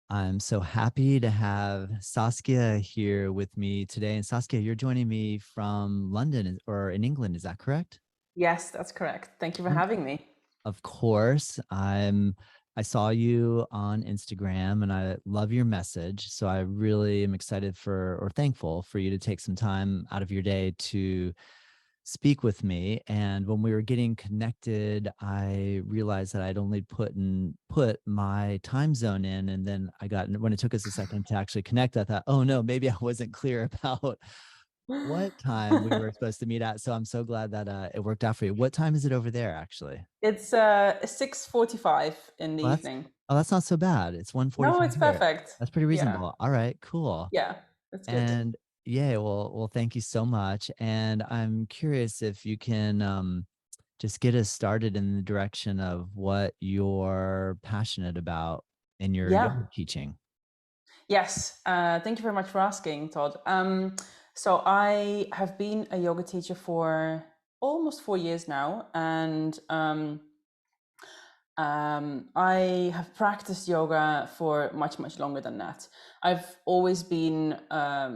I'm so happy to have Saskia here with me today. And Saskia, you're joining me from London or in England, is that correct? Yes, that's correct. Thank you for Won- having me. Of course. I saw you on Instagram and I love your message. So I really am excited for or thankful for you to take some time out of your day to speak with me. And when we were getting connected, I realized that I'd only put my time zone in. And then when it took us a second to actually connect, I thought, oh no, maybe I wasn't clear about what time we were supposed to meet at. So I'm so glad that it worked out for you. What time is it over there actually? It's 6:45 in the Well, evening. that's not so bad. It's No, 1:45 it's here. perfect. That's pretty Yeah. reasonable. All right, cool. Yeah, that's good. And yeah, well, thank you so much. And I'm curious if you can just get us started in the direction of what you're passionate about in your yoga Yeah. teaching. Yes. Thank you very much for asking, Todd. So I have been a yoga teacher for almost 4 years now, and I have practiced yoga for much, much longer than that. I've always been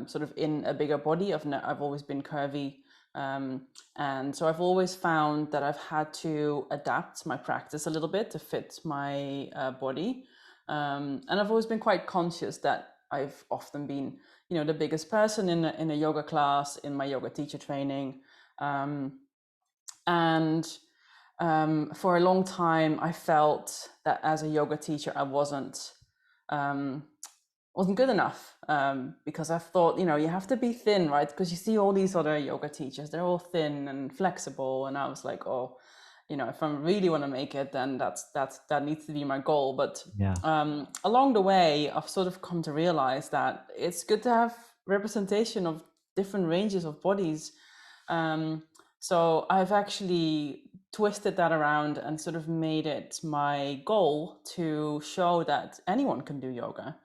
sort of in a bigger body. I've always been curvy. And so I've always found that I've had to adapt my practice a little bit to fit my body. And I've always been quite conscious that I've often been, the biggest person in a yoga class, in my yoga teacher training. And for a long time, I felt that as a yoga teacher, I um, wasn't good enough because I thought, you have to be thin, right? Because you see all these other yoga teachers, they're all thin and flexible, and I was like, oh, if I really want to make it, then that needs to be my goal. But Yeah. along the way, I've sort of come to realize that it's good to have representation of different ranges of bodies. Um, so I've actually twisted that around and sort of made it my goal to show that anyone can do yoga.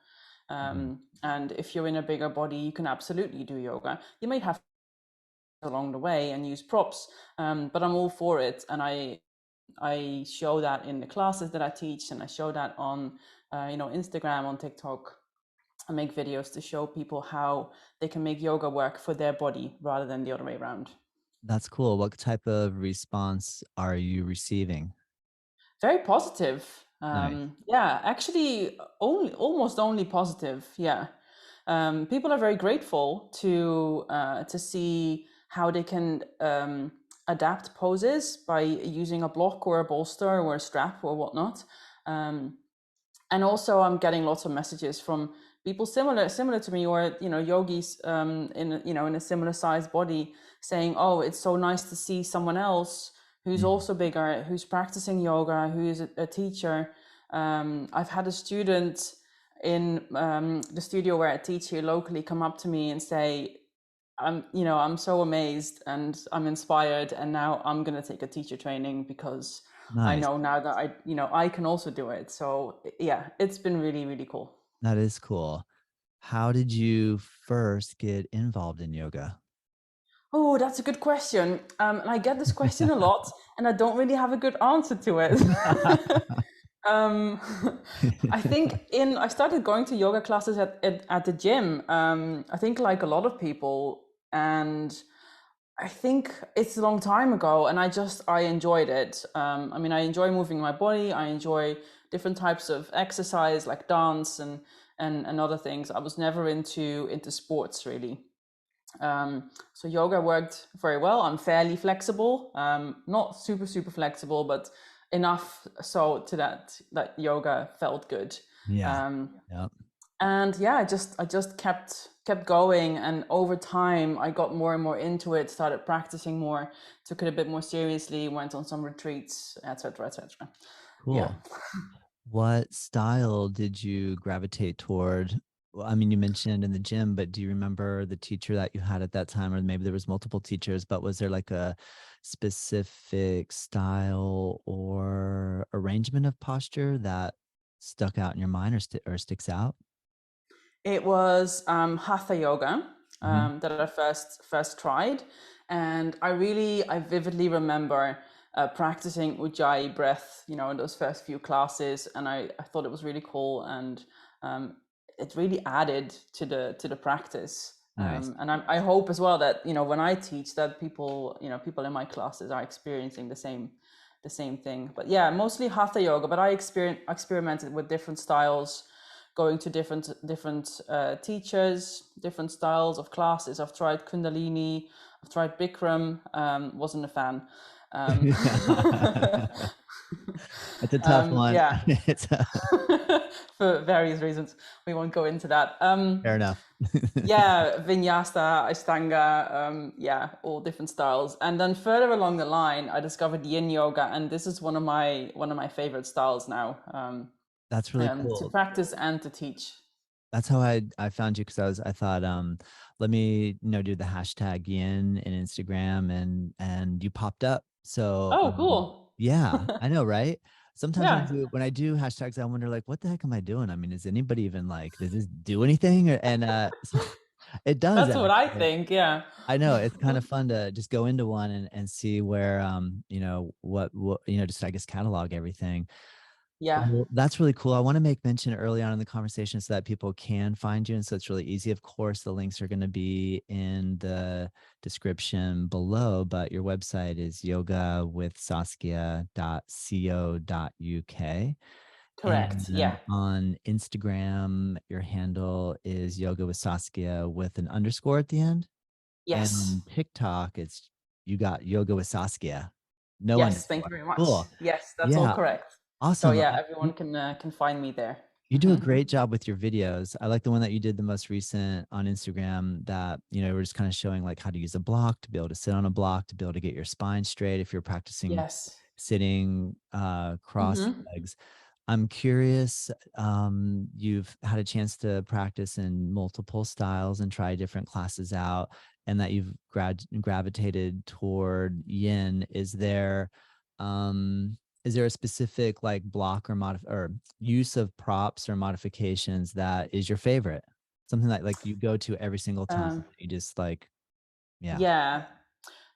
Mhm. And if you're in a bigger body, you can absolutely do yoga. You might have along the way and use props, but I'm all for it. And I show that in the classes that I teach, and I show that on Instagram, on TikTok. I make videos to show people how they can make yoga work for their body rather than the other way around. That's cool. What type of response are you receiving? Very positive. Nice. Yeah, actually, only almost only positive. Yeah, people are very grateful to see how they can adapt poses by using a block or a bolster or a strap or whatnot. Um, and also, I'm getting lots of messages from people similar to me, or yogis in a similar sized body, saying, "Oh, it's so nice to see someone else who's Mhm. also bigger, who's practicing yoga, who is a teacher." I've had a student in the studio where I teach here locally come up to me and say, I'm so amazed and I'm inspired, and now I'm going to take a teacher training because I Nice. know now that I can also do it. So yeah, it's been really, really cool. That is cool. How did you first get involved in yoga? Oh, that's a good question. And I get this question a lot, and I don't really have a good answer to it. um, I think I started going to yoga classes at the gym. I think like a lot of people, and I think it's a long time ago, and I enjoyed it. I mean, I enjoy moving my body. I enjoy different types of exercise, like dance and other things. I was never into sports really. So yoga worked very well. I'm fairly flexible, not super flexible, but enough so to that yoga felt good. Yeah. Um, Yep. and yeah, I just kept going, and over time I got more and more into it, started practicing more, took it a bit more seriously, went on some retreats, etc., etc. Yeah. Cool. What style did you gravitate toward? Well, I mean, you mentioned in the gym, but do you remember the teacher that you had at that time? Or maybe there was multiple teachers, but was there like a specific style or arrangement of posture that stuck out in your mind or sticks out? It was hatha yoga Hmm. that I first tried, and I vividly remember practicing ujjayi breath, in those first few classes, and I thought it was really cool, and it really added to the practice. Nice. And I hope as well that, when I teach, that people, people in my classes are experiencing the same thing. But yeah, mostly hatha yoga. But I experimented with different styles, going to different teachers, different styles of classes. I've tried Kundalini, I've tried Bikram. Wasn't a fan. Um, It's a tough one. yeah, It's for various reasons. We won't go into that. fair enough. Yeah, Vinyasa, Ashtanga, yeah, all different styles. And then further along the line, I discovered Yin Yoga, and this is one of my favorite styles now, That's really to cool. practice and to teach. That's how I found you, because I thought, let me do the hashtag yin in Instagram, and you popped up. So Oh, cool. yeah, I know, right? Sometimes Yeah, when I do hashtags, I wonder, like, what the heck am I doing? I mean, is anybody even like, does this do anything? And so it does that's what I actually. think. Yeah, I know it's kind of fun to just go into one and see where what just, I guess, catalog everything. yeah. Well, that's really cool. I want to make mention early on in the conversation so that people can find you. And so it's really easy. Of course, the links are going to be in the description below, but your website is yogawithsaskia.co.uk. Correct. And Yeah. on Instagram, your handle is yoga with Saskia with an underscore at the end. And Yes. on TikTok, you got yoga with Saskia, no Yes. Thank you underscore. very much. Cool. Yes, that's all Yeah. correct. So Awesome. yeah, everyone can find me there. You do a great job with your videos. I like the one that you did the most recent on Instagram, that, we're just kind of showing like how to use a block to be able to sit on a block, to be able to get your spine straight if you're practicing Yes. sitting cross Hmm. legs. I'm curious, you've had a chance to practice in multiple styles and try different classes out, and that you've gravitated toward yin. Is there a specific like block or use of props or modifications that is your favorite? Something that like you go to every single time. Um, You just like, yeah. yeah.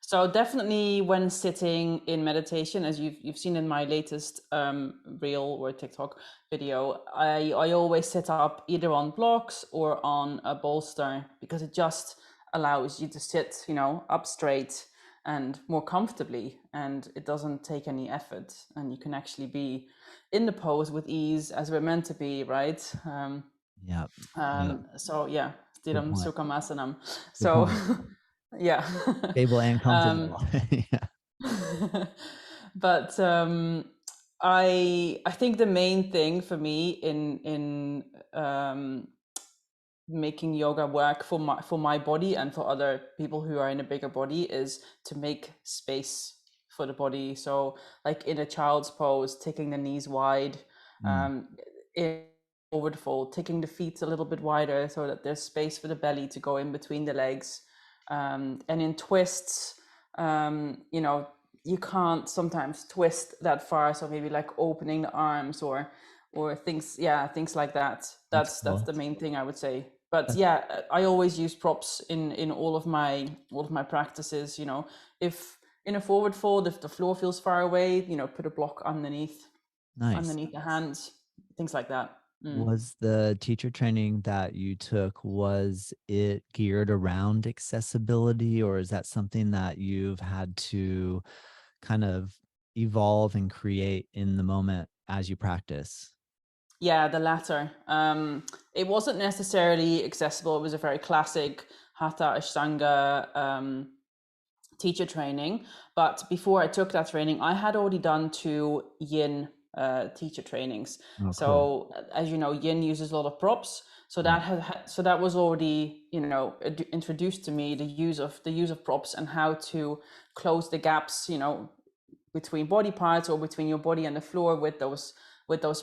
So definitely when sitting in meditation, as you've seen in my latest reel or TikTok video, I always sit up either on blocks or on a bolster, because it just allows you to sit, up straight and more comfortably, and it doesn't take any effort, and you can actually be in the pose with ease as we're meant to be, right? Yeah. Yeah. So yeah, Good Sthiram point. Sukhamasana. Good So point. yeah. Stable and um, comfortable. Yeah. but I think the main thing for me in making yoga work for my body and for other people who are in a bigger body is to make space for the body. So like in a child's pose, taking the knees wide, Mm, in forward fold, taking the feet a little bit wider so that there's space for the belly to go in between the legs. And in twists, you can't sometimes twist that far. So maybe like opening the arms or things, yeah, things like that. that's That's cool. the main thing I would say. But That's yeah, I always use props in all of my practices. If in a forward fold, if the floor feels far away, put a block nice. underneath the hands, things like that. Mm. Was the teacher training that you took, was it geared around accessibility, or is that something that you've had to kind of evolve and create in the moment as you practice? Yeah, the latter. It wasn't necessarily accessible. It was a very classic hatha ashtanga teacher training. But before I took that training, I had already done 2 yin teacher trainings. Oh, cool. So as you know, yin uses a lot of props. So Yeah. that was already introduced to me, the use of props and how to close the gaps between body parts or between your body and the floor with those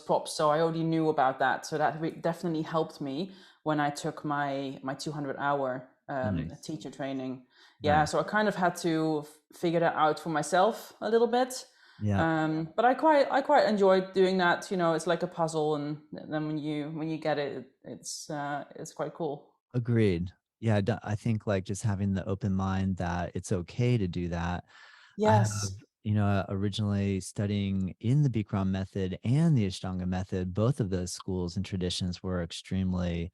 props. So I already knew about that. So that definitely helped me when I took my 200-hour Nice. teacher training. Yeah, Nice. so I kind of had to figure that out for myself a little bit. Yeah. But I quite enjoyed doing that. It's like a puzzle, and then when you get it, it's quite cool. Agreed. Yeah. I think like just having the open mind that it's okay to do that. I have, Yes. originally studying in the Bikram method and the Ashtanga method, both of those schools and traditions were extremely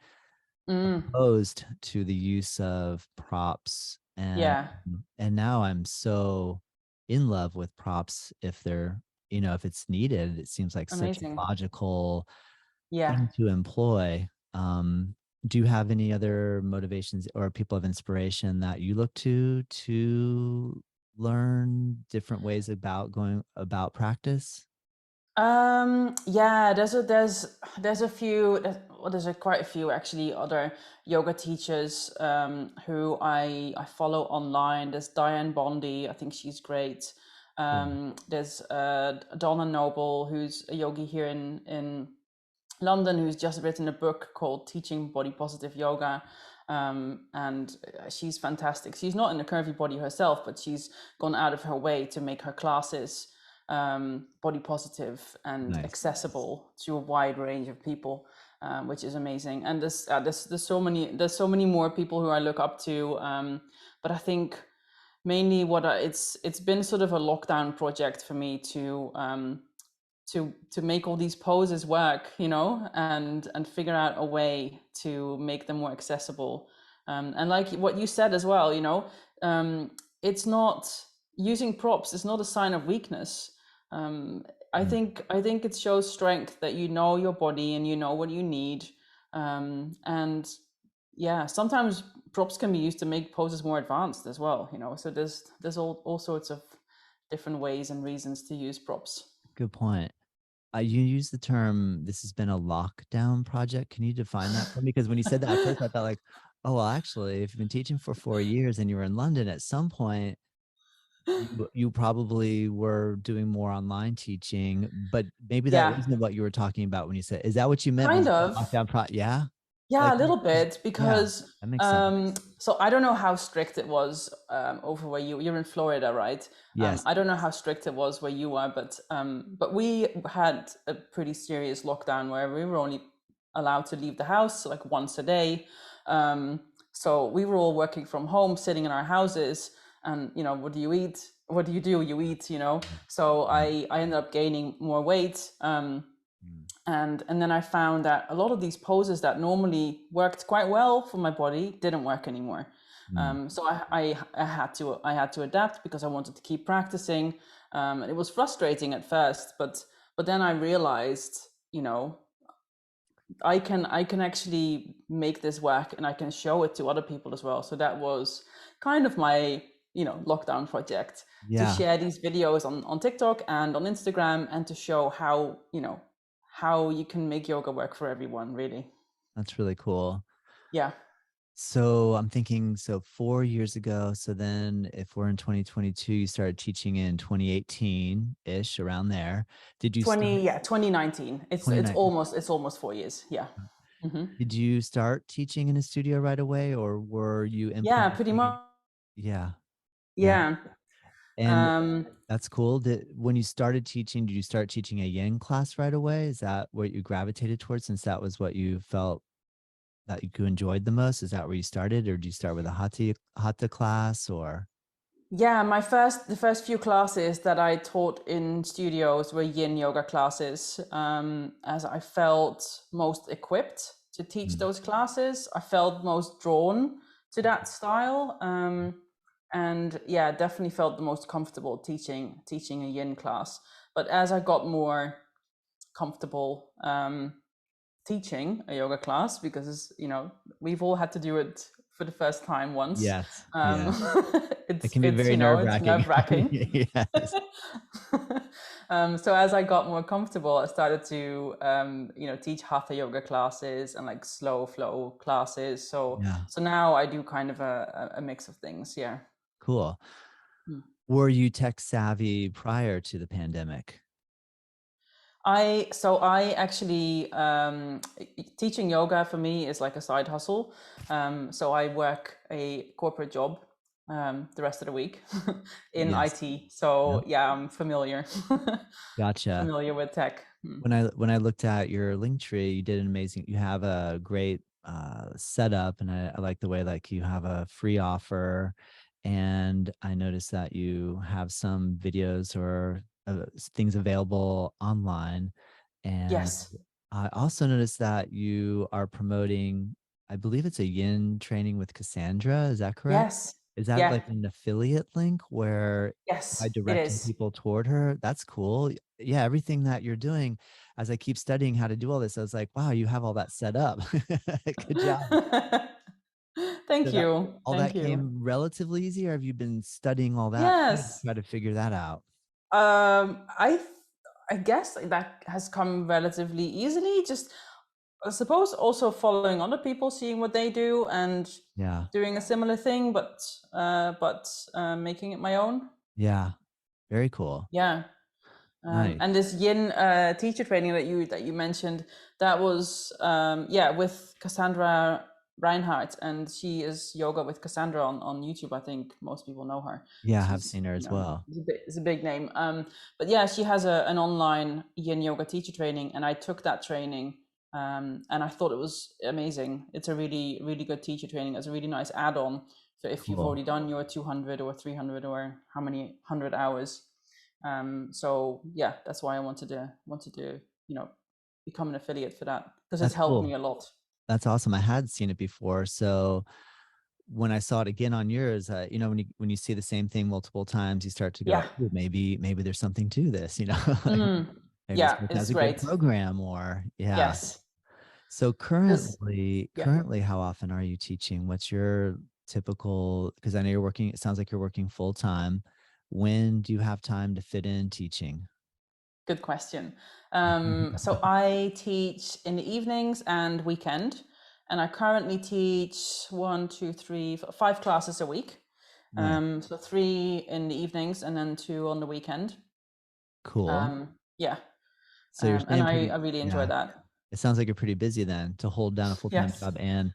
Mm, opposed to the use of props. yeah, And now I'm so in love with props if they're, if it's needed. It seems like such a amazing. logical Yeah. thing to employ. Do you have any other motivations or people of inspiration that you look to learn different ways about going about practice? Yeah, there's a few, well, quite a few actually other yoga teachers who I follow online. There's Diane Bondi, I think she's great. Cool. There's Donna Noble, who's a yogi here in London, who's just written a book called Teaching Body Positive Yoga. And she's fantastic. She's not in a curvy body herself, but she's gone out of her way to make her classes body positive and Nice. accessible to a wide range of people, which is amazing. And there's so many more people who I look up to. But I think mainly it's been sort of a lockdown project for me to make all these poses work, and figure out a way to make them more accessible. And like what you said as well, it's not using props. It's not a sign of weakness. Um, Mm. I think it shows strength that you know your body and you know what you need. And yeah, sometimes props can be used to make poses more advanced as well. So there's all sorts of different ways and reasons to use props. Good point. You use the term, this has been a lockdown project. Can you define that for me? Because when you said that at first, I thought like, oh, well, actually, if you've been teaching for 4 years and you were in London at some point, you probably were doing more online teaching, but maybe that Yeah, wasn't what you were talking about when you said, is that what you meant when kind you said of. lockdown yeah? Yeah, Like, a little bit yeah, because that makes sense. so I don't know how strict it was over where you're in Florida, right? Yes. I don't know how strict it was where you are, but we had a pretty serious lockdown where we were only allowed to leave the house like once a day. Um, so we were all working from home, sitting in our houses, and what do you eat? What do? You eat, So Yeah. I ended up gaining more weight. Mm. And then I found that a lot of these poses that normally worked quite well for my body didn't work anymore. Mm. So I had to adapt because I wanted to keep practicing. And it was frustrating at first, but then I realized, I can actually make this work and I can show it to other people as well. So that was kind of my lockdown project, to Yeah, share these videos on TikTok and on Instagram, and to show how how you can make yoga work for everyone, really. that's really cool. Yeah. So I'm thinking, so 4 years ago. So then if we're in 2022, you started teaching in 2018-ish, around there. Did you start 2019. It's almost 4 years. Yeah. Hmm. did you start teaching in a studio right away, or were you Yeah, pretty implementing? much. Yeah, yeah. Yeah. And Um, that's cool. When you started teaching, did you start teaching a yin class right away? Is that what you gravitated towards, since that was what you felt that you enjoyed the most? Is that where you started, or did you start with a hatha class, or? Yeah, the first few classes that I taught in studios were yin yoga classes, as I felt most equipped to teach Mm. those classes. I felt most drawn to that style, and yeah, definitely felt the most comfortable teaching a yin class. But as I got more comfortable teaching a yoga class, because we've all had to do it for the first time once. Yes. um, Yeah. It can be it's very nerve it's wracking. nerve-wracking. Yes. So as I got more comfortable, I started to teach hatha yoga classes and like slow flow classes. Yeah. So now I do kind of a mix of things. Yeah. Cool. Hmm. Were you tech savvy prior to the pandemic? I actually teaching yoga for me is like a side hustle. So I work a corporate job the rest of the week in Yes. IT. Yep. So yeah, I'm familiar Gotcha. familiar with tech. Hmm. When I looked at your link tree, you did an amazing. You have a great setup, and I like the way like you have a free offer, and I noticed that you have some videos or things available online. And Yes. I also noticed that you are promoting, I believe it's a yin training with Cassandra. Is that correct? Yes. Is that Yeah. like an affiliate link where by Yes, it directing is. people toward her? That's cool. Yeah, everything that you're doing, as I keep studying how to do all this, I was like, wow, you have all that set up. Good job. So Thank that you. all Thank that you. came relatively easy, or have you been studying all that too to Yes. try to figure that out? I guess that has come relatively easily. Just I suppose also following other people, seeing what they do, and Yeah. doing a similar thing, but making it my own. Yeah. Very cool. Yeah. Nice. And this yin teacher training that you mentioned, that was yeah, with Cassandra Reinhardt, and she is yoga with Cassandra on YouTube. I think most people know her. Yeah, I have She's, seen her you as know, well. it's a big name. But yeah, she has an online yin yoga teacher training, and I took that training, and I thought it was amazing. It's a really good teacher training. It's a really nice add-on for if you've Cool. already done your 200 or 300 or how many 100 hours. So yeah, that's why I wanted to become an affiliate for that, because it's That's helped me cool. a lot. That's awesome. I had seen it before. So when I saw it again on yours, when you see the same thing multiple times, you start to go, Yeah. "Ooh, maybe there's something to this, like Mm. maybe this Yeah, person has it's a good great. program," or yeah. Yes. So This. currently, Yeah. currently, how often are you teaching? What's your typical, because I know you're working, it sounds like you're working full time. When do you have time to fit in teaching? Good question. So I teach in the evenings and weekend, and I currently teach one, two, three, 5 classes a week. Nice. So 3 in the evenings and then 2 on the weekend. Cool. Yeah. So you're And staying I pretty, really enjoy yeah. that. It sounds like you're pretty busy then to hold down a full-time Yes. job. And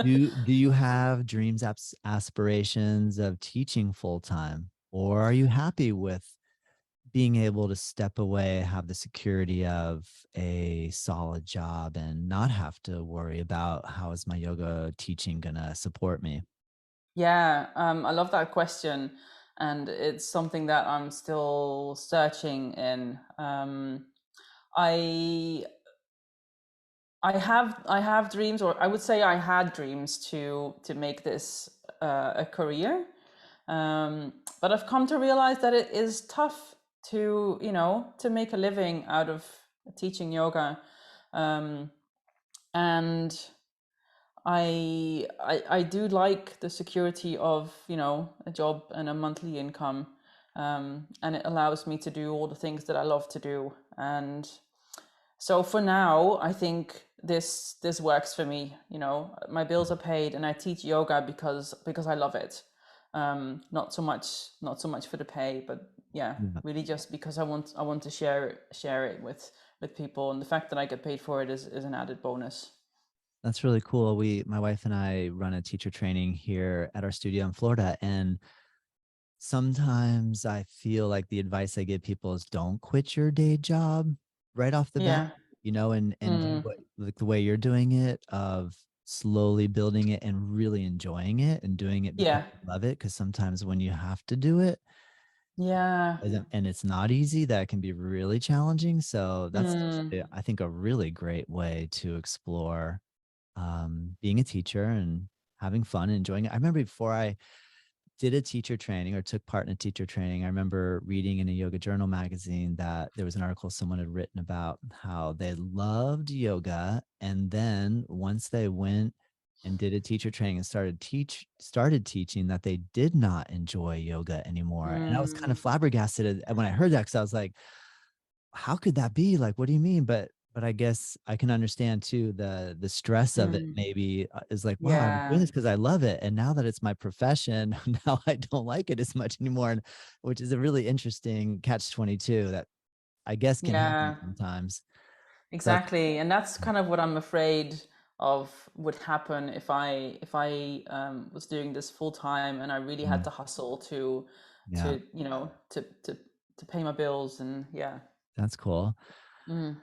do you have dreams, aspirations of teaching full-time, or are you happy with being able to step away, have the security of a solid job and not have to worry about how is my yoga teaching gonna support me? Yeah, I love that question, and it's something that I'm still searching in. I I have dreams, or I would say I had dreams to make this a career, but I've come to realize that it is tough to make a living out of teaching yoga, um, and I do like the security of a job and a monthly income, and it allows me to do all the things that I love to do. And so for now, I think this works for me. My bills are paid, and I teach yoga because I love it. Not so much for the pay, but yeah, Yeah, really just because I want to share it with people, and the fact that I get paid for it is an added bonus. that's really cool. My wife and I run a teacher training here at our studio in Florida, and sometimes I feel like the advice I give people is don't quit your day job right off the bat, Yeah. and do Mm. what, like the way you're doing it, of slowly building it and really enjoying it and doing it because Yeah. you love it. Because sometimes when you have to do it, Yeah. and it's not easy, that can be really challenging. So that's Mm. actually, I think, a really great way to explore being a teacher and having fun and enjoying it. I remember before I did a teacher training or took part in a teacher training, I remember reading in a yoga journal magazine that there was an article someone had written about how they loved yoga. And then once they went and did a teacher training and started teaching, that they did not enjoy yoga anymore. And I was kind of Mm. flabbergasted when I heard that, because I was like, how could that be? Like, what do you mean? But I guess I can understand too the stress of it Mm. maybe, is like, wow, I'm doing Yeah. this because I love it. And now that it's my profession, now I don't like it as much anymore. And which is a really interesting catch 22 that I guess can happen Yeah. sometimes. So that's, Exactly. And that's kind of what I'm afraid of would happen if I was doing this full time and I really had mm, to hustle to yeah, to you know to to to pay my bills, and yeah. that's cool. Mm.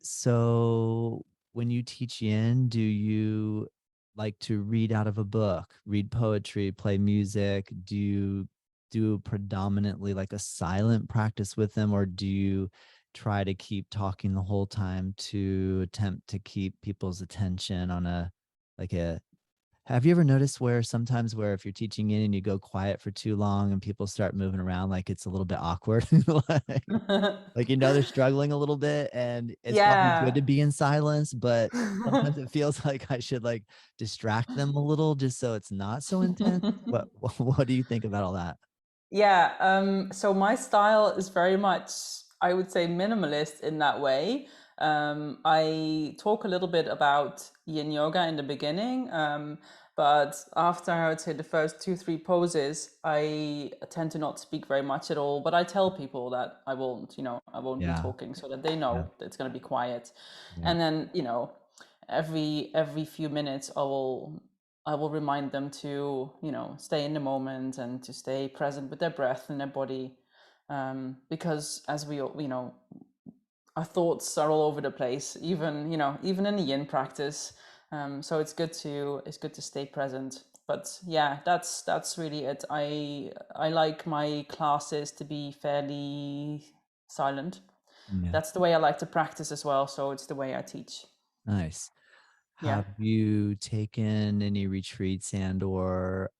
So when you teach yin, do you like to read out of a book, read poetry, play music? Do you do predominantly like a silent practice with them, or do you try to keep talking the whole time to attempt to keep people's attention on a like a have you ever noticed where sometimes where if you're teaching in and you go quiet for too long and people start moving around, like it's a little bit awkward? Like they're struggling a little bit, and it's probably good Yeah. to be in silence, but sometimes it feels like I should like distract them a little just so it's not so intense. What what do you think about all that? Yeah, so my style is very much, I would say, minimalist in that way. I talk a little bit about yin yoga in the beginning, but after I would say the first two, three poses, I tend to not speak very much at all. But I tell people that I won't be Yeah, talking so that they yeah, know that it's going to be quiet. yeah. And then, every few minutes I will remind them to, stay in the moment and to stay present with their breath and their body. Because as our thoughts are all over the place, even in the yin practice. So it's good to stay present. But yeah, that's really it. I like my classes to be fairly silent. Yeah. That's the way I like to practice as well. So it's the way I teach. Nice. Yeah. Have you taken any retreats and or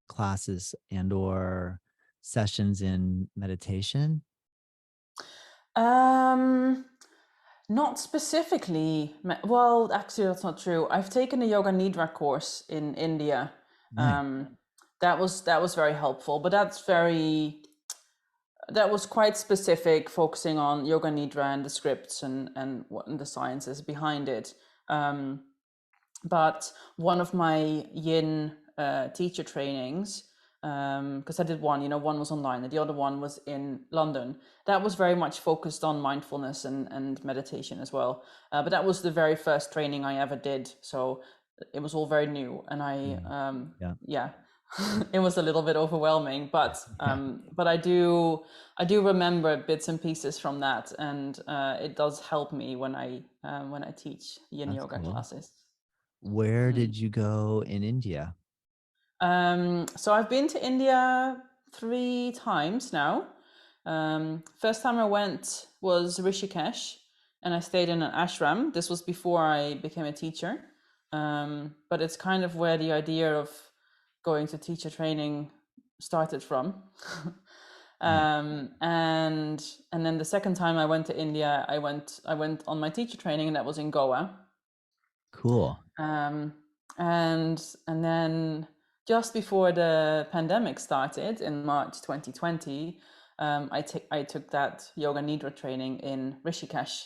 classes and or sessions in meditation? Um, Not specifically. Well, actually, that's not true. I've taken a yoga nidra course in India. Nice. Um, that was very helpful, but that was quite specific, focusing on yoga nidra and the scripts and what and the sciences behind it. Um, but one of my yin teacher trainings, because I did one, one was online and the other one was in London. That was very much focused on mindfulness and meditation as well. But that was the very first training I ever did. So it was all very new. And Yeah. Yeah. yeah, it was a little bit overwhelming, Yeah. but I do remember bits and pieces from that. And it does help me when I teach yin That's yoga cool. classes. Where did you go in India? So I've been to India 3 times now. First time I went was Rishikesh, and I stayed in an ashram. This was before I became a teacher, but it's kind of where the idea of going to teacher training started from. Nice. And then the second time I went to India, I went on my teacher training, and that was in Goa. Cool. Um, and then just before the pandemic started in March 2020, I took that yoga nidra training in Rishikesh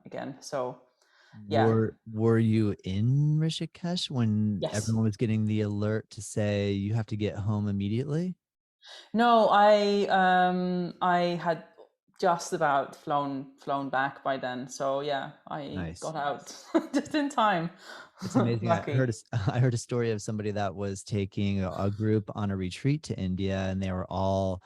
again. So yeah, Were you in Rishikesh when yes. everyone was getting the alert to say you have to get home immediately? No, I had just about flown back by then. So yeah, I Nice. got out just in time. It's amazing. Lucky. I heard a story of somebody that was taking a group on a retreat to India, and they were all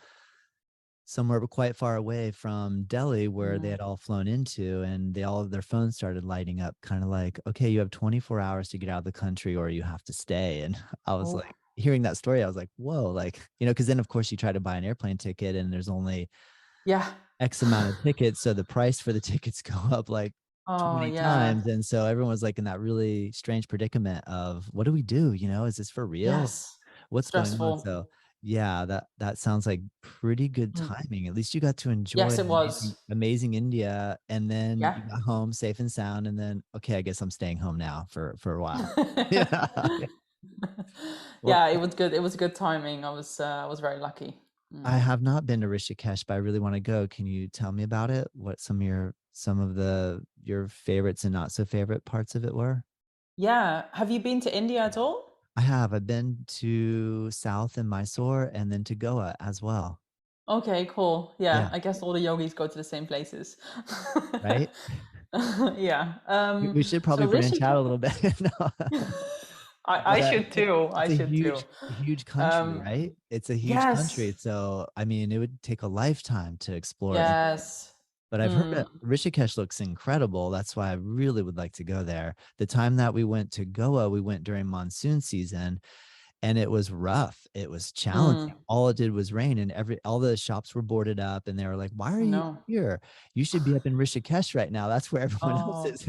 somewhere quite far away from Delhi where they Mm. had all flown into, and they all their phones started lighting up, kind of like, okay, you have 24 hours to get out of the country or you have to stay. And I was Oh, like, hearing that story, I was like, whoa, like, because then of course you try to buy an airplane ticket and there's only yeah. X amount of tickets. So the price for the tickets go up like Oh, 20 yeah. times. And so everyone was like in that really strange predicament of what do we do? Is this for real? Yes. What's going on? Stressful. So yeah, that sounds like pretty good Mm. timing. At least you got to enjoy Yes, it amazing, was. amazing India, and then Yeah. you got home safe and sound. And then okay, I guess I'm staying home now for a while. Yeah. Well, Yeah, it was good. It was good timing. I was very lucky. I Mm. have not been to Rishikesh, but I really want to go. Can you tell me about it? What some of the your favorites and not so favorite parts of it were? Yeah. Have you been to India at all? I have. I've been to South in Mysore and then to Goa as well. Okay, cool. Yeah, Yeah. I guess all the yogis go to the same places. Right? Yeah. We should So probably branch out a Rishikesh, little bit. No. I But should too. I it's a should too. huge country, Um, right? It's a huge country. yes. So, I mean, it would take a lifetime to explore. Yes. But I've heard that Mm, Rishikesh looks incredible. That's why I really would like to go there. The time that we went to Goa, we went during monsoon season, and it was rough. It was challenging. mm. All it did was rain, and all the shops were boarded up, and they were like, "Why are Oh you no. here? You should be up in Rishikesh right now. That's where everyone else Oh is."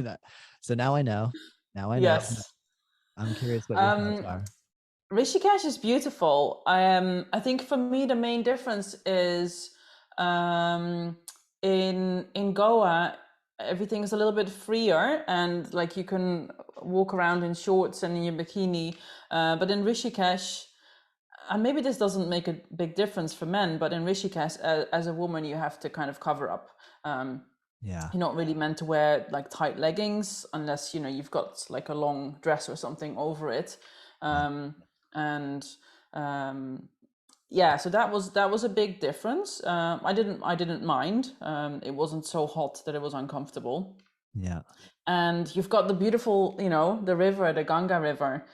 So now I know. Now I know. yes. I'm curious what your thoughts Um, are. Rishikesh is beautiful. I think for me the main difference is um, in Goa everything is a little bit freer and like you can walk around in shorts and in your bikini. But in Rishikesh, and maybe this doesn't make a big difference for men, but in Rishikesh, as a woman, you have to kind of cover up. Um, Yeah. you're not really meant to wear like tight leggings unless you've got like a long dress or something over it. Yeah. And um, yeah, so that was a big difference. I didn't mind. It wasn't so hot that it was uncomfortable. Yeah. And you've got the beautiful, the river, the Ganga River,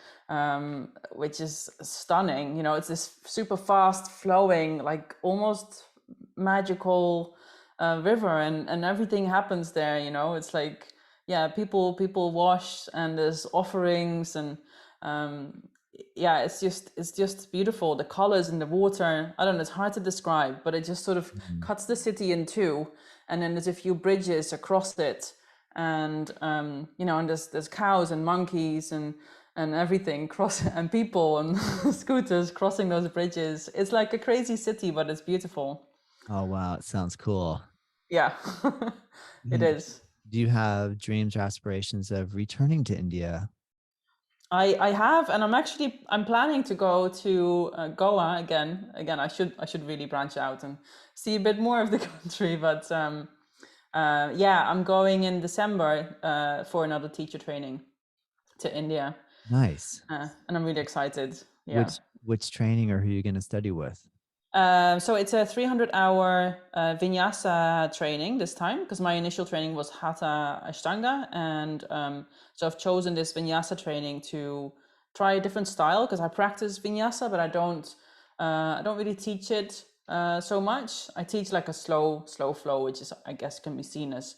which is stunning. It's this super fast flowing, like almost magical river, and everything happens there. It's like, yeah, people wash, and there's offerings, and um, yeah, it's just beautiful. The colors in the water, I don't know, it's hard to describe, but it just sort of Mhm. cuts the city in two, and then there's a few bridges across it, and and there's cows and monkeys and everything cross and people and scooters crossing those bridges. It's like a crazy city, but it's beautiful. Oh wow, it sounds cool. Yeah. It Mm. is. Do you have dreams or aspirations of returning to India? I have, and I'm planning to go to Goa again. Again, I should really branch out and see a bit more of the country. But yeah, I'm going in December for another teacher training to India, Nice. and I'm really excited. Yeah. Which training, or who are you going to study with? So it's a 300-hour vinyasa training this time, because my initial training was hatha ashtanga, and so I've chosen this vinyasa training to try a different style, because I practice vinyasa, but I don't really teach it so much. I teach like a slow flow, which is, I guess, can be seen as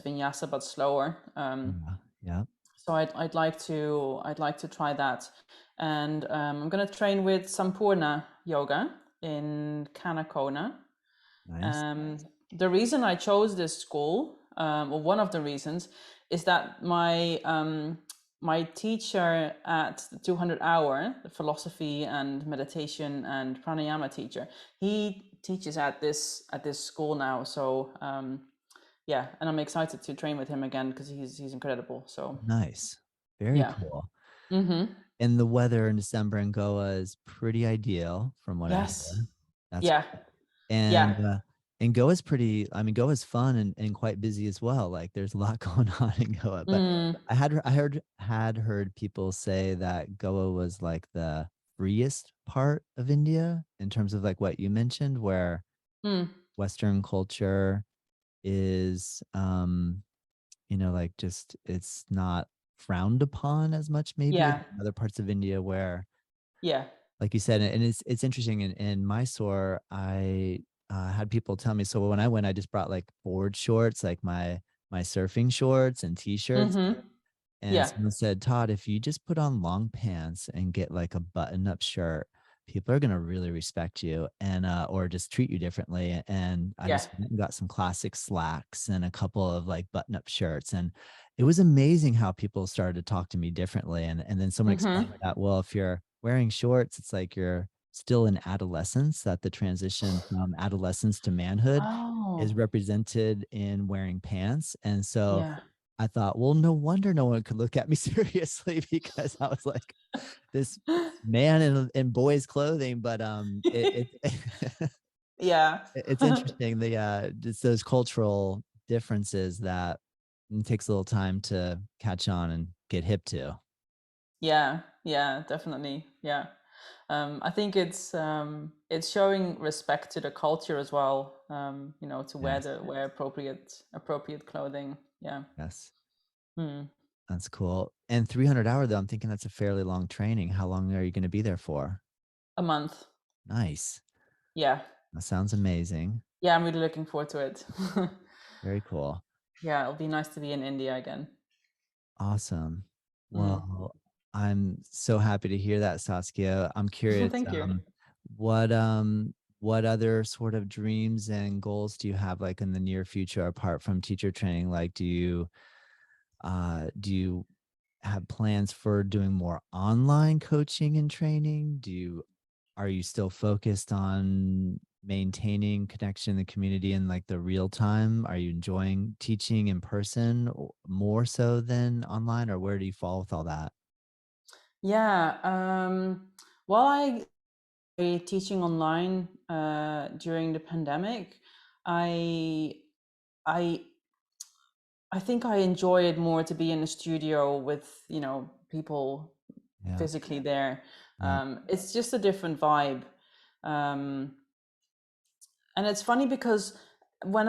vinyasa but slower. Yeah. Yeah. So I'd like to try that, and I'm gonna train with Sampurna Yoga in Kanakona. Nice. Um, the reason I chose this school, or one of the reasons, is that my teacher at the 200 hour, the philosophy and meditation and pranayama teacher, he teaches at this school now. So yeah, and I'm excited to train with him again because he's incredible. So Nice. Very yeah. cool. Mm-hmm. And the weather in December in Goa is pretty ideal from what I Yes. hear. That's Yeah. and Yeah. uh, and Goa's pretty. I mean, Goa's fun and quite busy as well. Like there's a lot going on in Goa. But Mm, I had heard people say that Goa was like the freest part of India in terms of like what you mentioned, where mm, Western culture is like just it's not frowned upon as much maybe as yeah. other parts of India where, Yeah. like you said, and it's interesting in Mysore, I had people tell me, so when I went, I just brought like board shorts, like my surfing shorts and t-shirts. Mm-hmm. And Yeah. someone said, Todd, if you just put on long pants and get like a button-up shirt, people are gonna really respect you and or just treat you differently. And I Yeah. just went and got some classic slacks and a couple of like button-up shirts. And it was amazing how people started to talk to me differently. And then someone explained Mm-hmm. that, well, if you're wearing shorts, it's like you're still in adolescence, that the transition from adolescence to manhood is Oh, represented in wearing pants. And so yeah. I thought, well, no wonder no one could look at me seriously because I was like this man in boys' clothing. But Yeah. it's interesting it's those cultural differences that it takes a little time to catch on and get hip to. Yeah. Yeah. Definitely. Yeah. I think it's showing respect to the culture as well. To wear Yes, the wear appropriate clothing. Yeah. yes, Hmm. that's cool. And 300 hour though, I'm thinking that's a fairly long training. How long are you going to be there for? A month. Nice. Yeah. That sounds amazing. Yeah. I'm really looking forward to it. Very cool. Yeah, it'll be nice to be in India again. Awesome. Mm. Well, I'm so happy to hear that, Saskia. I'm curious, Thank you. what what other sort of dreams and goals do you have like in the near future apart from teacher training? Like do you have plans for doing more online coaching and training? Are you still focused on maintaining connection in the community in like the real time? Are you enjoying teaching in person more so than online, or where do you fall with all that? Yeah. While I teaching online during the pandemic, I I I think I enjoy it more to be in the studio with, people Yeah, physically there. yeah, It's just a different vibe. Um, and it's funny because when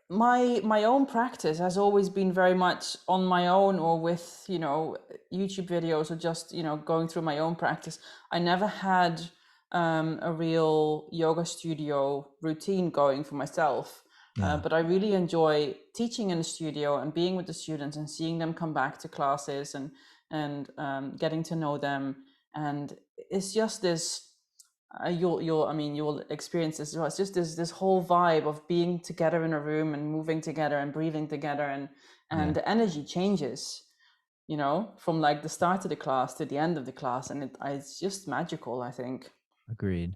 my own practice has always been very much on my own or with, YouTube videos or just, going through my own practice. I never had a real yoga studio routine going for myself. yeah, But I really enjoy teaching in the studio and being with the students and seeing them come back to classes and getting to know them. And it's just this you'll experience this as well. It's just this whole vibe of being together in a room and moving together and breathing together, and yeah. the energy changes, from like the start of the class to the end of the class, and it's just magical, I think. Agreed.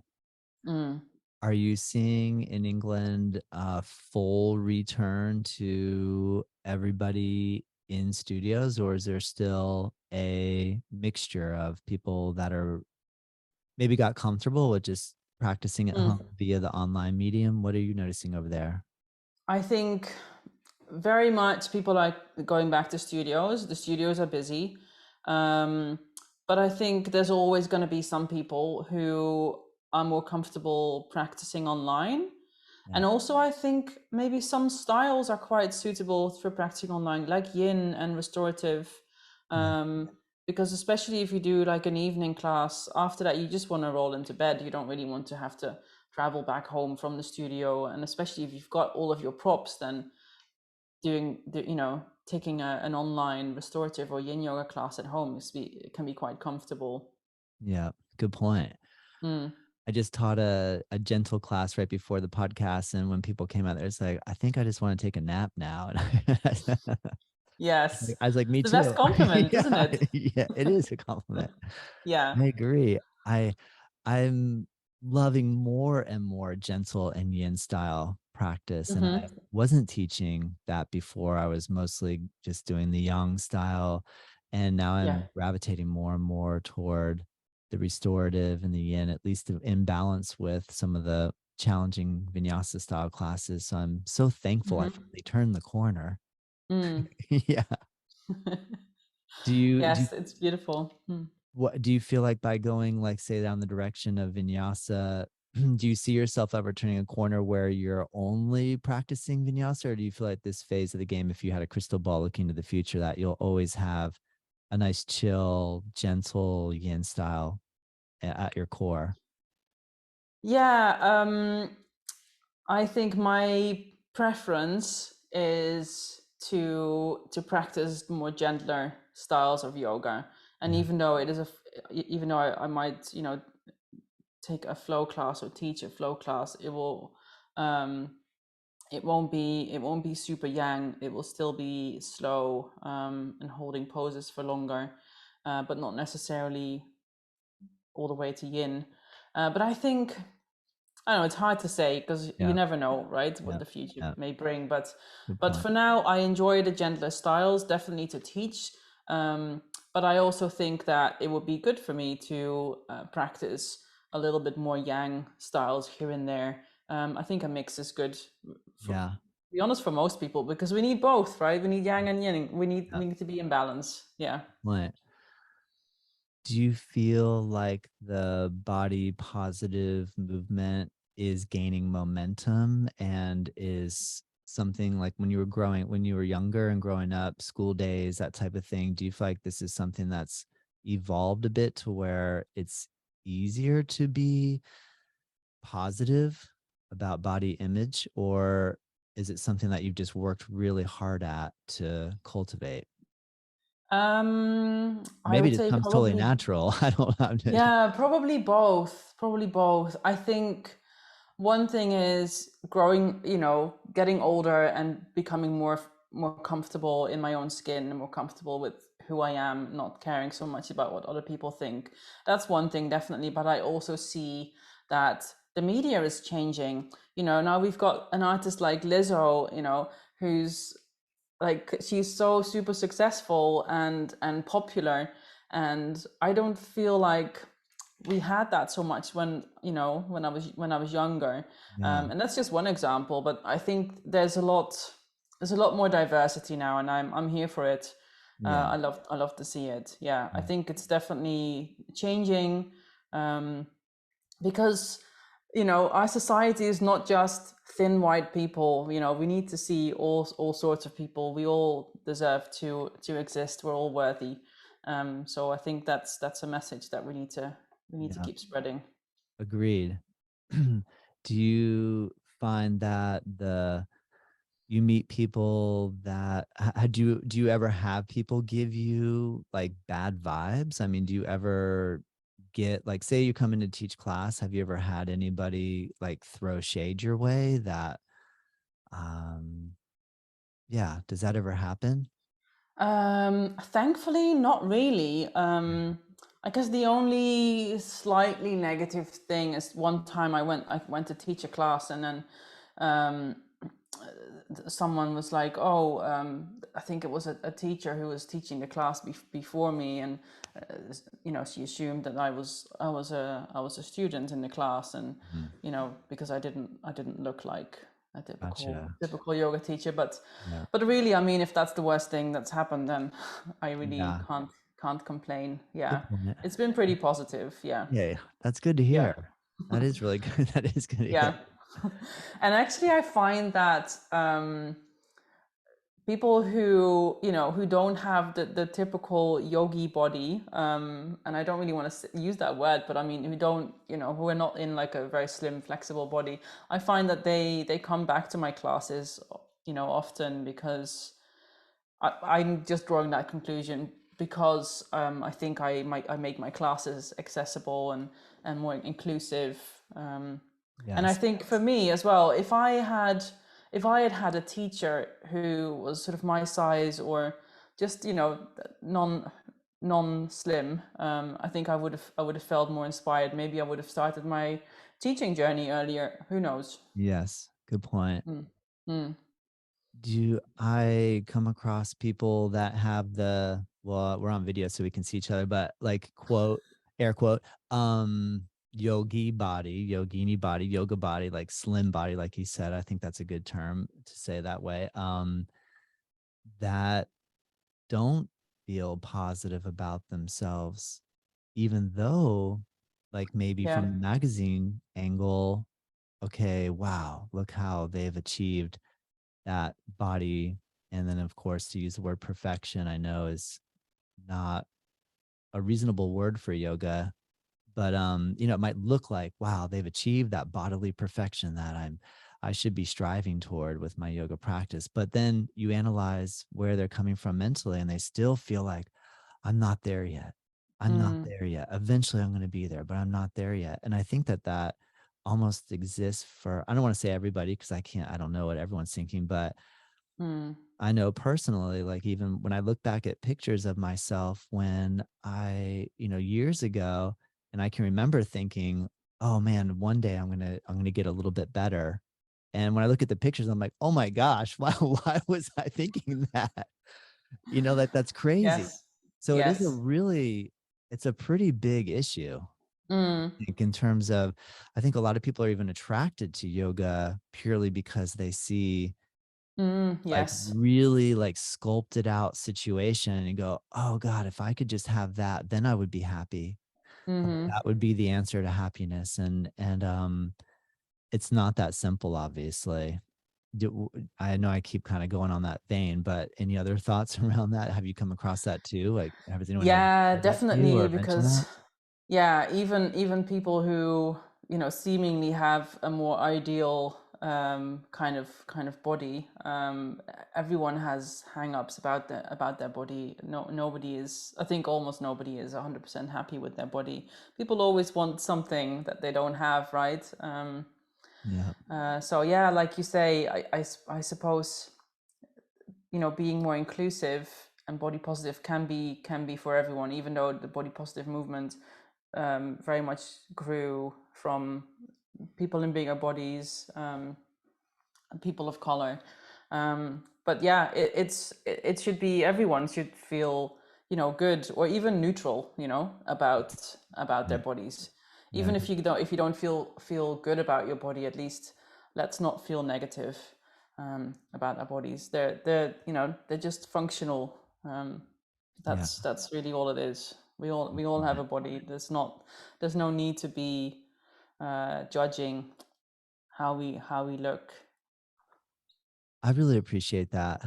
Mm. Are you seeing in England a full return to everybody in studios, or is there still a mixture of people that are maybe got comfortable with just practicing at home Mm. via the online medium? What are you noticing over there? I think very much people are going back to studios. The studios are busy. Um, but I think there's always going to be some people who are more comfortable practicing online. Yeah, And also, I think maybe some styles are quite suitable for practicing online, like yin and restorative. yeah, Um, because especially if you do like an evening class, after that, you just want to roll into bed. You don't really want to have to travel back home from the studio. And especially if you've got all of your props, then taking an online restorative or yin yoga class at home it can be quite comfortable. yeah. Good point. Mm. I just taught a gentle class right before the podcast, and when people came out there, it's like, I think I just want to take a nap now. And Yes. I was like, me It's the best too. compliment, isn't Yeah, it? yeah, it is a compliment. Yeah. I agree. I'm loving more and more gentle and yin style practice. And I Hmm. wasn't teaching that before. I was mostly just doing the yang style. And now Yeah. I'm gravitating more and more toward the restorative and the yin, at least in balance with some of the challenging vinyasa style classes. So I'm so thankful I Hmm. finally turned the corner. Mm. Yeah. Do you Yes, it's beautiful. Mm. what do you feel like by going like say down the direction of vinyasa, do you see yourself ever turning a corner where you're only practicing vinyasa, or do you feel like this phase of the game, if you had a crystal ball looking to the future, that you'll always have a nice chill gentle yin style at your core? Yeah, I think my preference is to practice more gentler styles of yoga. And Yeah, even though even though I might, take a flow class or teach a flow class, um, it won't be super yang. It will still be slow, and holding poses for longer, but not necessarily all the way to yin. But I think, I don't know, it's hard to say because you yeah, never know, right, what yeah, the future yeah. may bring. But Good but point. for now, I enjoy the gentler styles, definitely to teach. But I also think that it would be good for me to practice a little bit more yang styles here and there. I think a mix is good for, to Yeah, be honest, for most people, because we need both, right? We need yang and yin. We need yeah. we need to be in balance. Yeah. Point. Do you feel like the body positive movement is gaining momentum and is something like when you were younger and growing up, school days, that type of thing? Do you feel like this is something that's evolved a bit to where it's easier to be positive about body image, or is it something that you've just worked really hard at to cultivate? I Maybe would it say comes totally probably, natural. I don't know. yeah, probably both. Probably both. I think one thing is growing, getting older and becoming more comfortable in my own skin and more comfortable with who I am, not caring so much about what other people think. That's one thing, definitely. But I also see that the media is changing. Now we've got an artist like Lizzo, who's like, she's so super successful and popular, and I don't feel like we had that so much when I was younger. Yeah. And that's just one example, but I think there's a lot more diversity now, and I'm here for it. Yeah. I love to see it. Yeah, I Yeah. think it's definitely changing, um, because our society is not just thin white people. We need to see all sorts of people. We all deserve to exist. We're all worthy. So I think that's a message that we need to Yeah. keep spreading. Agreed. Do you find that you meet people that do you ever have people give you like bad vibes? I mean, do you ever get like, say you come in to teach class, have you ever had anybody like throw shade your way that um yeah, does that ever happen? Thankfully, not really. Yeah. I guess the only slightly negative thing is one time I went to teach a class, and then um, someone was like, "Oh, I think it was a teacher who was teaching the class before me, and she assumed that I was a student in the class, and Mhm. because I didn't look like a typical Gotcha. typical yoga teacher, but Yeah. but really, I mean, if that's the worst thing that's happened, then I really Yeah. can't complain. Good Yeah, point. it's been pretty positive. Yeah, Yeah, that's good to yeah, hear. That is really good. That is good to hear. yeah. And actually, I find that people who don't have the typical yogi body, and I don't really want to use that word, but I mean, who are not in like a very slim, flexible body, I find that they come back to my classes, often, because I'm just drawing that conclusion because I think I make my classes accessible and more inclusive. And I Yes. think for me as well, if I had a teacher who was sort of my size, or just non slim, I think I would have felt more inspired. Maybe I would have started my teaching journey earlier. Who knows? Yes. Good point. Mm. Mm. Do I come across people that have well, we're on video so we can see each other, but like quote, air quote, yogi body, yogini body, yoga body, like slim body, like you said. I think that's a good term to say that way. That don't feel positive about themselves, even though, like maybe Yeah. from the magazine angle, okay, wow, look how they've achieved that body. And then, of course, to use the word perfection, I know is not a reasonable word for yoga, but it might look like, wow, they've achieved that bodily perfection that I should be striving toward with my yoga practice. But then you analyze where they're coming from mentally, and they still feel like, I'm not there yet. I'm not Mm. there yet. Eventually, I'm going to be there, but I'm not there yet. And I think that almost exists for, I don't want to say everybody because I don't know what everyone's thinking, but Mm. I know personally, like even when I look back at pictures of myself when years ago, and I can remember thinking, oh man, one day I'm gonna get a little bit better. And when I look at the pictures, I'm like, oh my gosh, why was I thinking that? That's crazy. Yes. So Yes. it's a pretty big issue, Mm. I think, in terms of, I think a lot of people are even attracted to yoga purely because they see like Yes. really like sculpted out situation and you go, oh God, if I could just have that, then I would be happy. Like Mm-hmm. that would be the answer to happiness. And it's not that simple, obviously. I know I keep kind of going on that vein, but any other thoughts around that? Have you come across that too? Like, has anyone ever Yeah, said that to you definitely, or mentioned because that? yeah, even people who seemingly have a more ideal kind of body. Everyone has hang-ups about their body. Nobody is, I think almost nobody is 100% happy with their body. People always want something that they don't have, right? Yeah. So yeah, like you say, I suppose, being more inclusive and body positive can be for everyone, even though the body positive movement very much grew from people in bigger bodies, people of color. But yeah, it should be, everyone should feel, good or even neutral, about their Yeah. bodies. Yeah. Even if you don't feel good about your body, at least let's not feel negative about our bodies. They're just functional. Yeah. That's really all it is. We all have a body. There's no need to be judging how we look. I really appreciate that.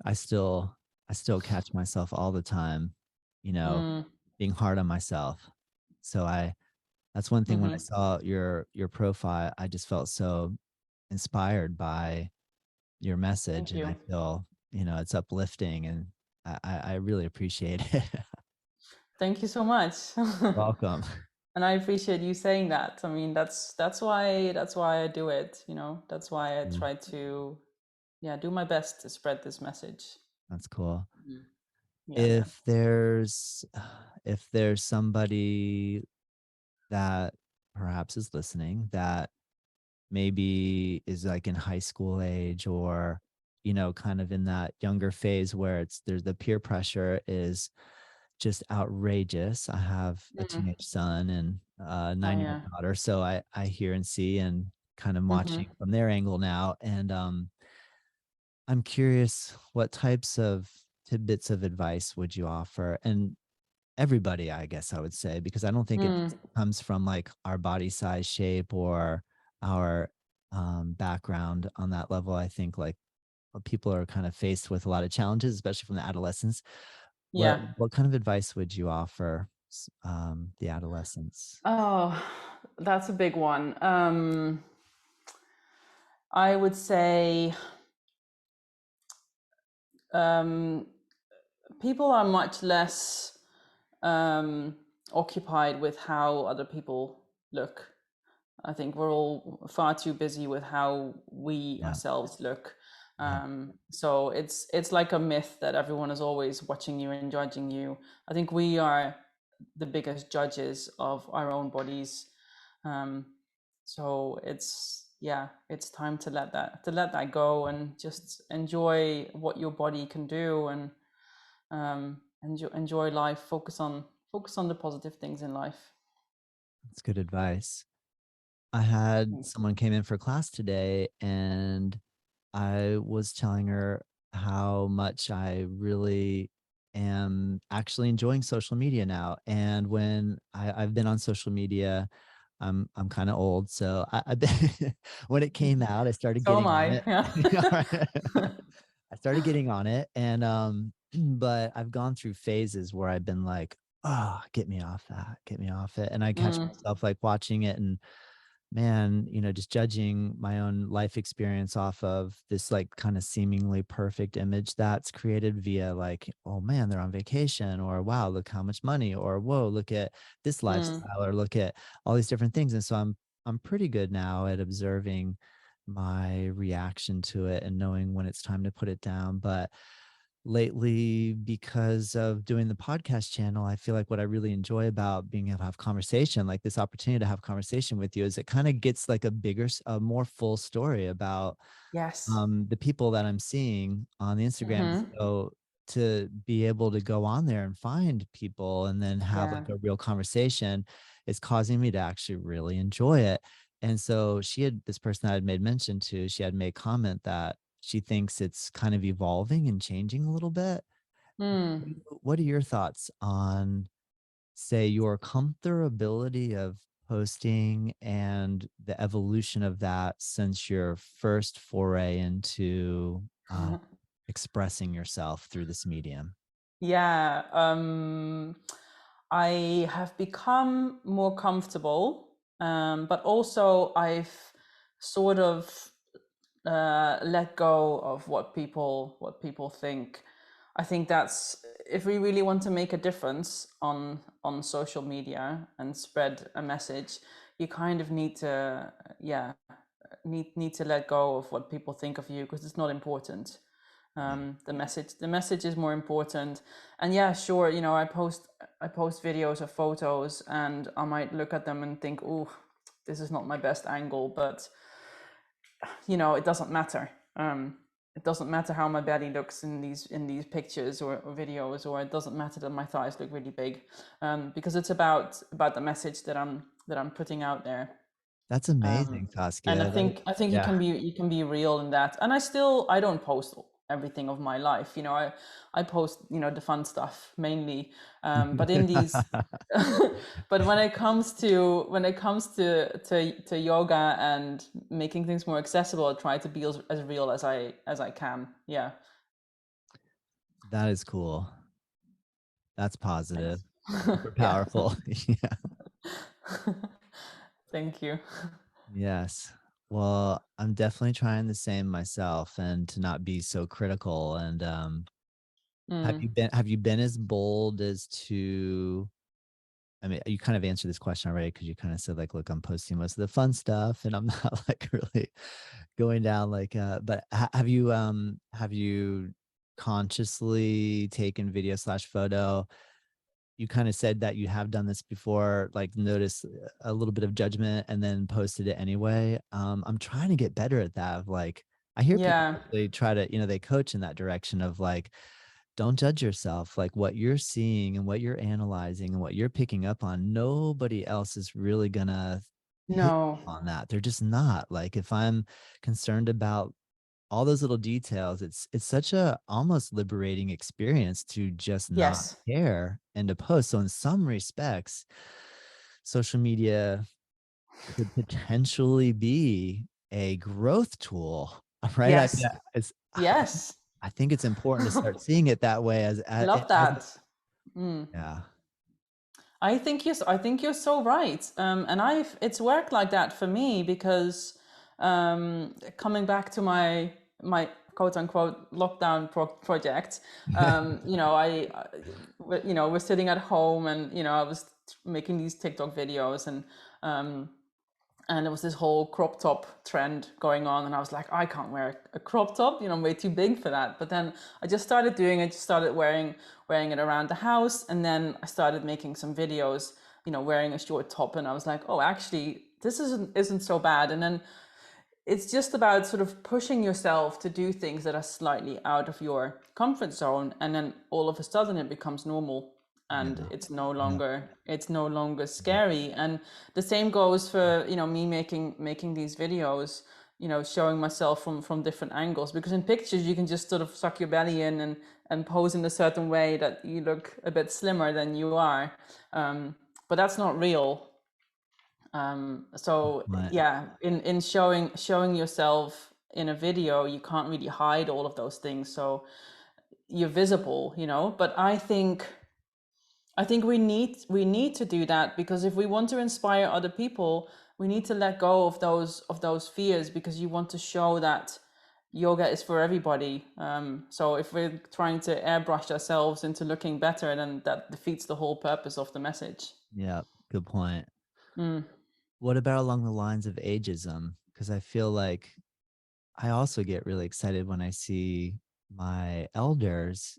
I still I still catch myself all the time, you know, Mm, being hard on myself. So that's one thing when I mm-hmm. saw your profile, I just felt so inspired by your message, Thank and I you. feel, it's uplifting, and I really appreciate it. Thank you so much. Welcome. And I appreciate you saying that. I mean, that's why I do it, That's why I Yeah, try to, yeah, do my best to spread this message. that's cool. Mm. Yeah. If there's somebody that perhaps is listening that maybe is like in high school age, or kind of in that younger phase where there's the peer pressure is just outrageous. I have a Mm. teenage son and a Oh 9-year-old yeah. daughter, so I hear and see and kind of Mm-hmm. watching from their angle now. And I'm curious, what types of tidbits of advice would you offer? And everybody, I guess I would say, because I don't think it Mm. just comes from like our body size, shape, or our background on that level. I think like people are kind of faced with a lot of challenges, especially from the adolescence. what Yeah. what kind of advice would you offer the adolescents? Oh, that's a big one. I would say um, people are much less um, occupied with how other people look. I think we're all far too busy with how we Yeah. ourselves look. Yeah. So it's like a myth that everyone is always watching you and judging you. I think we are the biggest judges of our own bodies. Um, so it's time to let that go and just enjoy what your body can do, and enjoy life. Focus on the positive things in life. That's good advice. I had Mm. someone came in for class today, and I was telling her how much I really am actually enjoying social media now. And when I've been on social media, I'm kind of old, so I've been when it came out, I started So am getting on I. it. Yeah. I started getting on it, and but I've gone through phases where I've been like, oh, get me off that, get me off it. And I catch Mm, myself like watching it, and man, just judging my own life experience off of this like kind of seemingly perfect image that's created via like, oh man, they're on vacation, or wow, look how much money, or whoa, look at this mm, lifestyle, or look at all these different things. And so I'm pretty good now at observing my reaction to it and knowing when it's time to put it down. But lately, because of doing the podcast channel, I feel like what I really enjoy about being able to have conversation, like this opportunity to have conversation with you, is it kind of gets like a more full story about yes. the people that I'm seeing on the Instagram. Mm-hmm. So to be able to go on there and find people and then have Yeah. like a real conversation is causing me to actually really enjoy it. And so this person that I'd made mention to, she had made comment that she thinks it's kind of evolving and changing a little bit. Mm. What are your thoughts on, say, your comfortability of posting and the evolution of that since your first foray into expressing yourself through this medium? Yeah. I have become more comfortable, but also I've sort of let go of what people think. I think that's, if we really want to make a difference on social media and spread a message, you kind of need to, yeah, need to let go of what people think of you, because it's not important. Yeah. The message is more important. And yeah, sure, I post videos or photos, and I might look at them and think, oh, this is not my best angle, but it doesn't matter. It doesn't matter how my belly looks in these pictures or videos, or it doesn't matter that my thighs look really big, because it's about the message that I'm putting out there. That's um, amazing, and I Saskia. think I think you Yeah. can be real in that. And I don't post everything of my life. I post the fun stuff mainly. But in these, but when it comes to yoga and making things more accessible, I try to be as real as I can. Yeah. That is cool. That's Thanks. positive. Super Yeah. powerful. Yeah. Thank you. Yes. Well, I'm definitely trying the same myself and to not be so critical. And Mm. have you been as bold as to, I mean, you kind of answered this question already because you kind of said like, look, I'm posting most of the fun stuff and I'm not like really going down like but have you consciously taken video slash photo? You kind of said that you have done this before, like notice a little bit of judgment and then posted it anyway. I'm trying to get better at that. Of like, I hear people Yeah. they try to, they coach in that direction of like, don't judge yourself. Like what you're seeing and what you're analyzing and what you're picking up on, nobody else is really gonna hit No. on that. They're just not. Like if I'm concerned about all those little details, it's such a almost liberating experience to just not Yes. care and to post. So in some respects, social media could potentially be a growth tool, right? I mean, Yes. it's Yes. I think it's important to start seeing it that way Love as that. Mm. yeah. I think you're so right. And it's worked like that for me because, coming back to my quote unquote lockdown project, we're sitting at home, and I was making these TikTok videos, um, and there was this whole crop top trend going on, and I was like, I can't wear a crop top, I'm way too big for that. But then I just started doing it, just started wearing it around the house, and then I started making some videos, wearing a short top, and I was like, oh, actually this isn't so bad. And then it's just about sort of pushing yourself to do things that are slightly out of your comfort zone, and then all of a sudden it becomes normal, and Yeah. it's no Yeah. longer it's no longer scary. And the same goes for me making these videos, showing myself from different angles, because in pictures you can just sort of suck your belly in and pose in a certain way that you look a bit slimmer than you are, but that's not real. So But yeah, in showing yourself in a video, you can't really hide all of those things. So you're visible, But I think we need to do that, because if we want to inspire other people, we need to let go of those fears, because you want to show that yoga is for everybody. So if we're trying to airbrush ourselves into looking better, then that defeats the whole purpose of the message. yeah, good point. Mm, What about along the lines of ageism? Because I feel like I also get really excited when I see my elders.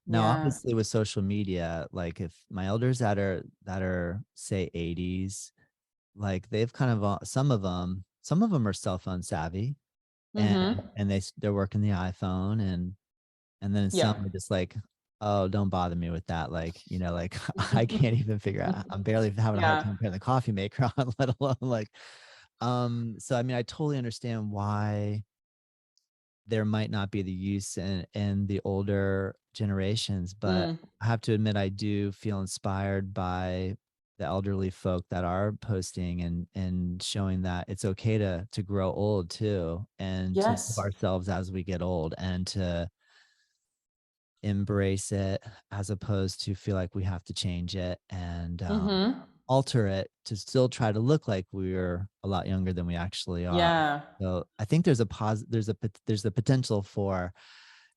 Now, yeah. obviously with social media, like if my elders that are say 80s, like they've kind of some of them are cell phone savvy and Mm-hmm. they're working the iPhone and then Yeah. some are just like, oh, don't bother me with that. Like, like I can't even figure out. I'm barely having a hard Yeah. time turning the coffee maker on, let alone like, so I mean, I totally understand why there might not be the use in the older generations, but Mm. I have to admit I do feel inspired by the elderly folk that are posting and showing that it's okay to grow old too and to love Yes. ourselves as we get old and to embrace it as opposed to feel like we have to change it and Mm-hmm. alter it to still try to look like we're a lot younger than we actually are. Yeah. So I think there's a potential for,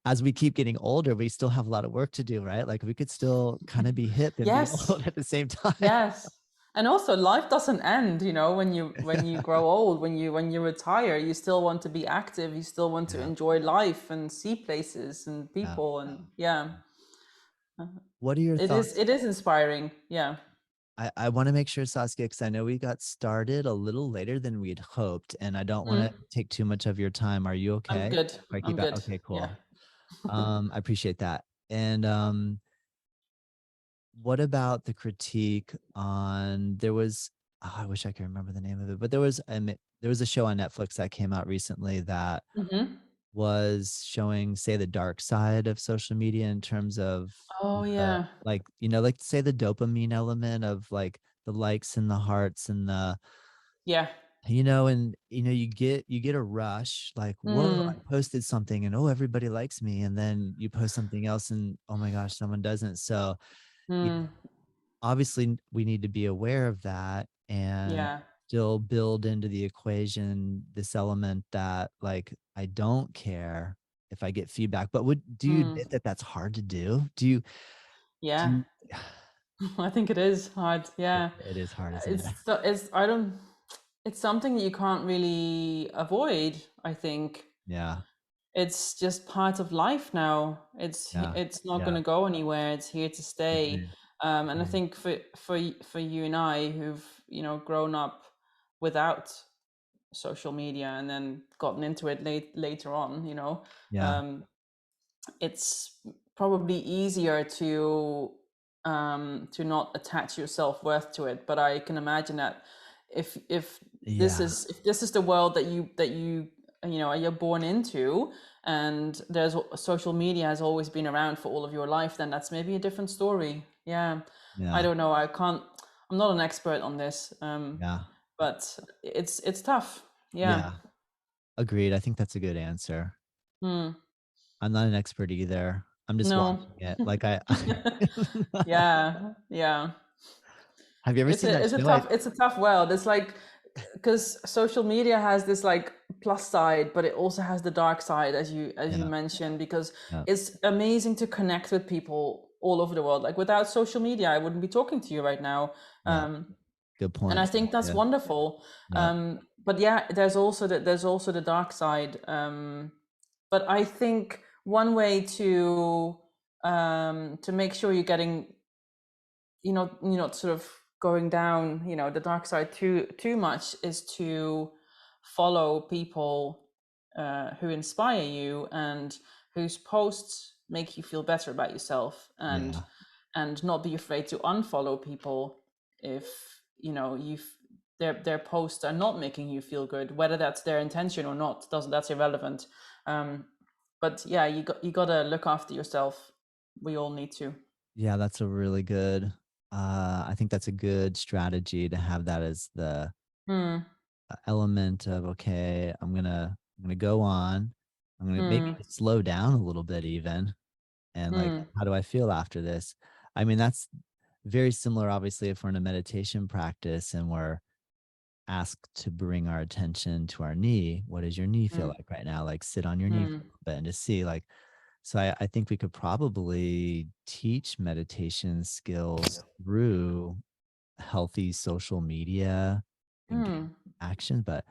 as we keep getting older, we still have a lot of work to do, right? Like we could still kind of be hip and be Yes. old at the same time. Yes. And also life doesn't end, when you grow old, when you retire, you still want to be active, you still want to Yeah. enjoy life and see places and Yeah. people, and yeah. What are your thoughts? It is inspiring. Yeah. I want to make sure, Saskia, because I know we got started a little later than we'd hoped, and I don't want to Mm. take too much of your time. Are you I'm okay? good. If I I'm keep out? good. Okay, Yeah. cool. I appreciate that. And what about the critique on, there was, oh, I wish I could remember the name of it, but there was a show on Netflix that came out recently that Hmm. was showing, say, the dark side of social media in terms of Oh the, yeah. like, like say the dopamine element of like the likes and the hearts and the, Yeah. and you get a rush, like, whoa, I Mm. posted something and oh, everybody likes me, and then you post something else and oh my gosh, someone doesn't. So you Mm. obviously we need to be aware of that and Yeah. still build into the equation this element that, like, I don't care if I get feedback. But do you Mm. admit that that's hard to do? Do Yeah. you I think it is hard. Yeah. it is hard, isn't it? It's I don't it's something that you can't really avoid, I think. Yeah, It's just part of life now. yeah, It's not going yeah. to go anywhere. It's here to stay. Agreed. And I Agreed. think for you and I who've grown up without social media and then gotten into it later on, Yeah, um, it's probably easier to not attach your self-worth to it. But I can imagine that if yeah, if this is the world you're born into, and there's social media has always been around for all of your life, then that's maybe a different story. Yeah. I yeah, don't know, I'm not an expert on this, yeah, but it's tough. Yeah. yeah. Agreed. I think that's a good answer. Hmm. I'm not an expert either. I'm just No. watching it. Like I Yeah, yeah. have you ever seen that show? It's a tough world. It's like, because social media has this like plus side, but it also has the dark side, as you Yeah, mentioned, because yeah, it's amazing to connect with people all over the world. Like without social media, I wouldn't be talking to you right now. yeah. Good And I point. think that's Yeah, wonderful. yeah, But yeah, there's also the dark side. But I think one way to make sure you're getting, you're not sort of going down, the dark side too much, is to follow people who inspire you and whose posts make you feel better about yourself, yeah, and not be afraid to unfollow people if you've their posts are not making you feel good, whether that's their intention or not, doesn't that's irrelevant. um but yeah, you got to look after yourself. We all need to. yeah. That's a really good. I think that's a good strategy to have that as the Hmm. element of, okay, I'm gonna go on. I'm gonna maybe Hmm. slow down a little bit even, and like, Hmm. how do I feel after this? I mean, that's very similar, obviously, if we're in a meditation practice and we're asked to bring our attention to our knee. What does your knee feel Hmm. like right now? Like, sit on your knee for a Hmm. little bit and just see, like, so I think we could probably teach meditation skills through healthy social media engagement Hmm. action, but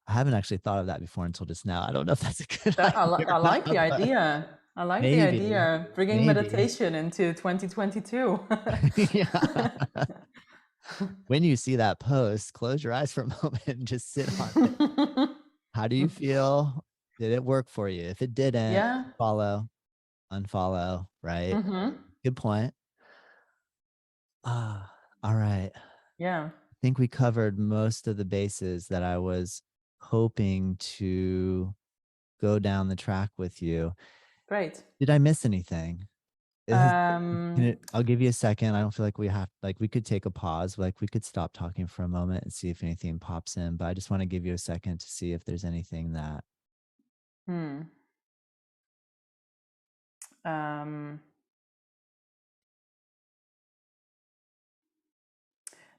I haven't actually thought of that before until just now. I don't know if that's a good idea or I like the not, but idea. I like the maybe, idea, bringing maybe. meditation into 2022. Yeah. When you see that post, close your eyes for a moment and just sit on it. How do you feel? Did it work for you? If it didn't, Yeah. follow, unfollow, right? Mm-hmm. Good point. Ah, all right. Yeah. I think we covered most of the bases that I was hoping to go down the track with you. Great. Did I miss anything? Um, I'll give you a second. I don't feel like we could take a pause. Like we could stop talking for a moment and see if anything pops in, but I just want to give you a second to see if there's anything that, hmm. um,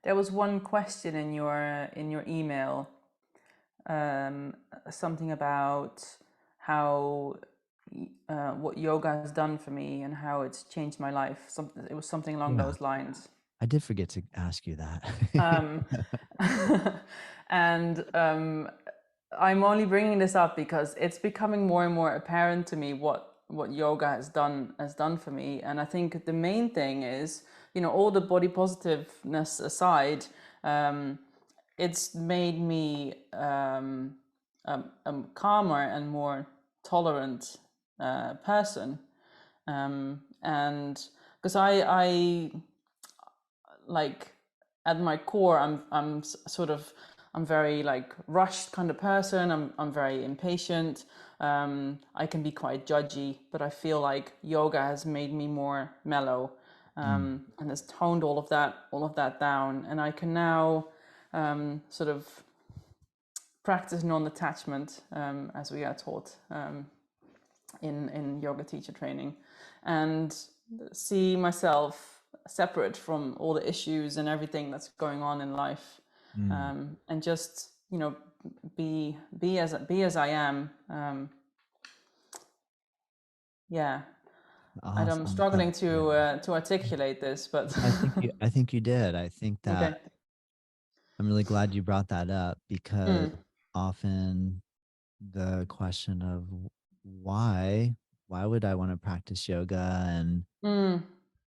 There was one question in your email, um, something about how what yoga has done for me and how it's changed my life. It was something along Yeah, those lines. I did forget to ask you that. Um, and I'm only bringing this up because it's becoming more and more apparent to me what yoga has done for me. And I think the main thing is, all the body positiveness aside, it's made me a calmer and more tolerant person. And because I like at my core, I'm very like rushed kind of person. I'm very impatient. I can be quite judgy, but I feel like yoga has made me more mellow, Mm. and has toned all of that down. And I can now sort of practice non-attachment, as we are taught in yoga teacher training, and see myself separate from all the issues and everything that's going on in life, Mm. and just be as I am. Yeah, I'm Awesome. That's struggling great. to articulate this, but I think you did. I think that okay. I'm really glad you brought that up because Mm, often the question of why why would I want to practice yoga and mm,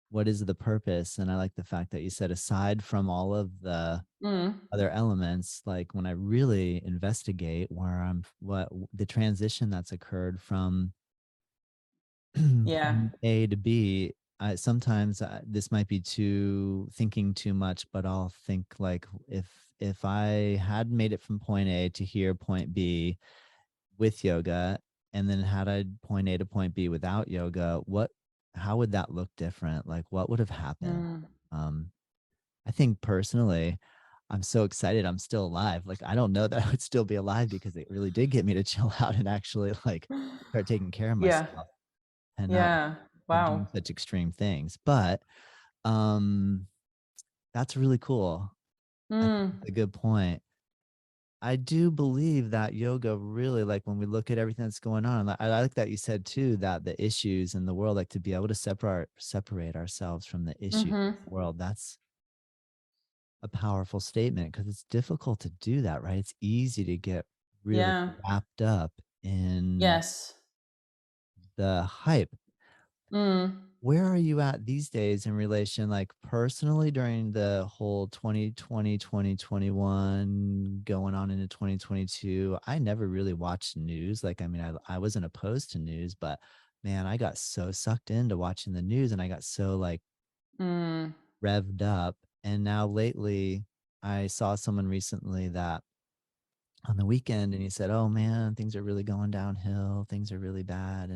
what is the purpose? And I like the fact that you said aside from all of the mm, other elements, like when I really investigate where I'm what the transition that's occurred from yeah. point A to B, I sometimes this might be too thinking too much, but I'll think like if I had made it from point A to here, point B with yoga, and then had I point A to point B without yoga, how would that look different? Like what would have happened? Mm, Um, I think personally, I'm so excited I'm still alive. Like I don't know that I would still be alive because it really did get me to chill out and actually like start taking care of yeah. myself and not Yeah. doing Wow. such extreme things. But um that's really cool. I think Mm, it's a good point. I do believe that yoga really, like when we look at everything that's going on, I like that you said too that the issues in the world, like to be able to separate ourselves from the issues mm-hmm. in the world, that's a powerful statement because it's difficult to do that, right? It's easy to get really Yeah. wrapped up in Yes. the hype. Mm, Where are you at these days in relation, like personally during the whole 2020, 2021 going on into 2022? I never really watched news. Like, I mean, I wasn't opposed to news, but man, I got so sucked into watching the news and I got so like mm, revved up. And now lately, I saw someone recently that on the weekend and he said, "Oh man, things are really going downhill. Things are really bad."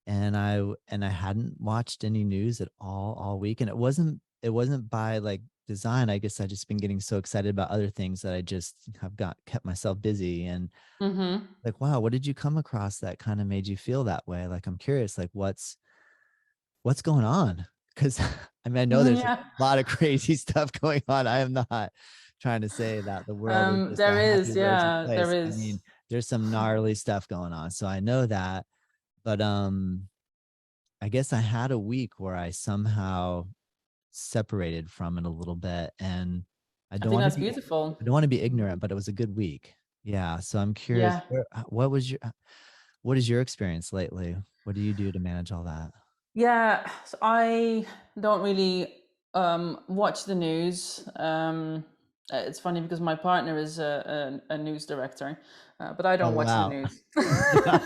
And I hadn't watched any news at all week, and it wasn't by like design. I guess I just been getting so excited about other things that I just have got kept myself busy. And mm-hmm. like, wow, what did you come across that kind of made you feel that way? Like, I'm curious, like what's going on? Because I mean, I know there's a Yeah. lot of crazy stuff going on. I am not trying to say that the world is just a There happy, is, rosy yeah, there place. I is. mean, there's some gnarly stuff going on. So I know that. But I guess I had a week where I somehow separated from it a little bit. And I I don't think want to that's be beautiful. I don't want to be ignorant, but it was a good week. Yeah. So I'm curious, Yeah. what is your experience lately? What do you do to manage all that? Yeah. So I don't really watch the news. It's funny because my partner is a news director, but I Oh don't watch the wow. news. So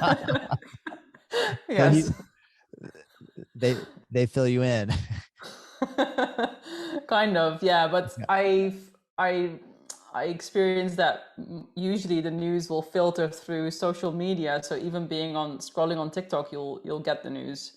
Yes. they fill you in. Kind of, yeah, but Yeah. I experience that usually the news will filter through social media. So even being on scrolling on TikTok, you'll get the news,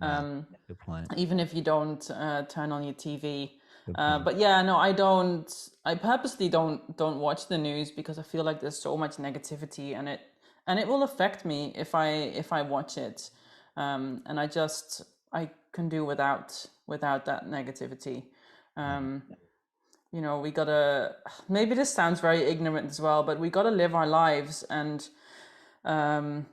Yeah. um, Good point. even if you don't turn on your TV. Good point. But yeah, no, I don't. I purposely don't watch the news because I feel like there's so much negativity, and it will affect me if I watch it, and I can do without that negativity. Yeah. Um, you know, we gotta, maybe this sounds very ignorant as well, but we gotta live our lives and um,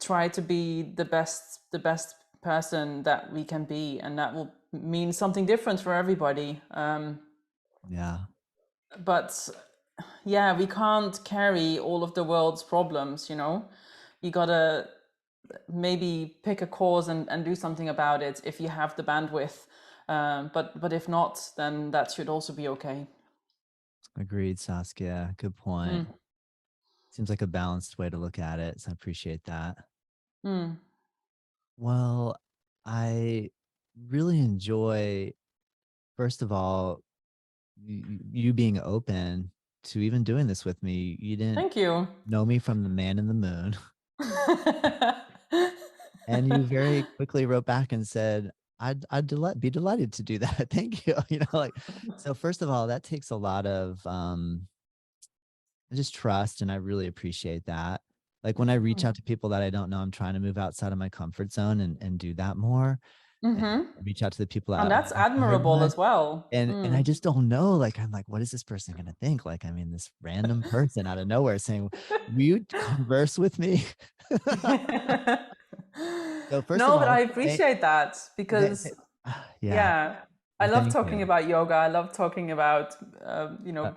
try to be the best person that we can be, and that will mean something different for everybody. Yeah. But yeah, we can't carry all of the world's problems, you know. You gotta maybe pick a cause and do something about it if you have the bandwidth. But if not, then that should also be okay. Agreed, Saskia. Good point. Mm, Seems like a balanced way to look at it. So I appreciate that. mm. Well, I really enjoy, first of all, you being open to even doing this with me. You didn't Thank you. know me from the man in the moon. And you very quickly wrote back and said, be delighted to do that. Thank you. Like, so first of all, that takes a lot of just trust. And I really appreciate that. Like when I reach out to people that I don't know, I'm trying to move outside of my comfort zone and do that more and Mm-hmm. reach out to the people And that I that's haven't heard admirable much. as well. And I Mm. just don't know. Like, I'm like, what is this person gonna think? Like, I mean, this random person out of nowhere saying, will you converse with me? So first of No, but all, I appreciate that because, yeah. yeah, I Well, love thank talking you. about yoga. I love talking about, you Uh, know,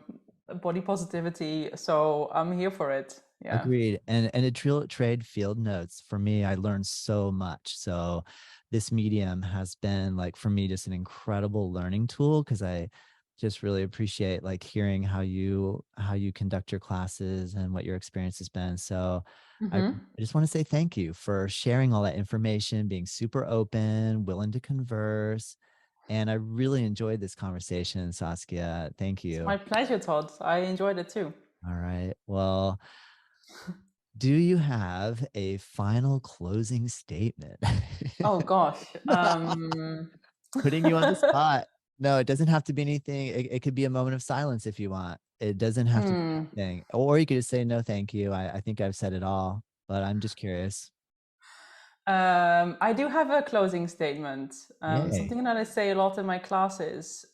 body positivity. So I'm here for it. Yeah. Agreed. And a trade field notes for me, I learned so much. So this medium has been like for me just an incredible learning tool because I just really appreciate like hearing how you conduct your classes and what your experience has been. So Mm-hmm. I just want to say thank you for sharing all that information, being super open, willing to converse. And I really enjoyed this conversation, Saskia. Thank It's you. my pleasure, Todd. I enjoyed it too. All right. Well, do you have a final closing statement? Oh gosh. Putting you on the spot. No, it doesn't have to be anything. It could be a moment of silence if you want. It doesn't have to be Hmm. anything. Or you could just say, no, thank you. I think I've said it all, but I'm just curious. I do have a closing statement. Yay. Something that I say a lot in my classes.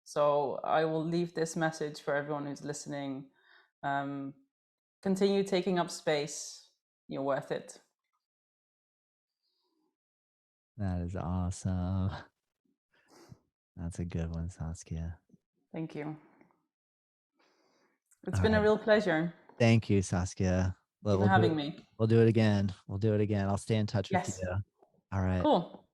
So I will leave this message for everyone who's listening. Um, Continue taking up space. You're worth it. That is awesome. That's a good one, Saskia. Thank you. It's All been a right. real pleasure. Thank you, Saskia. Thank you Well, for we'll do having it. me. We'll do it again. We'll do it again. I'll stay in touch with you. Yes. All right. Cool.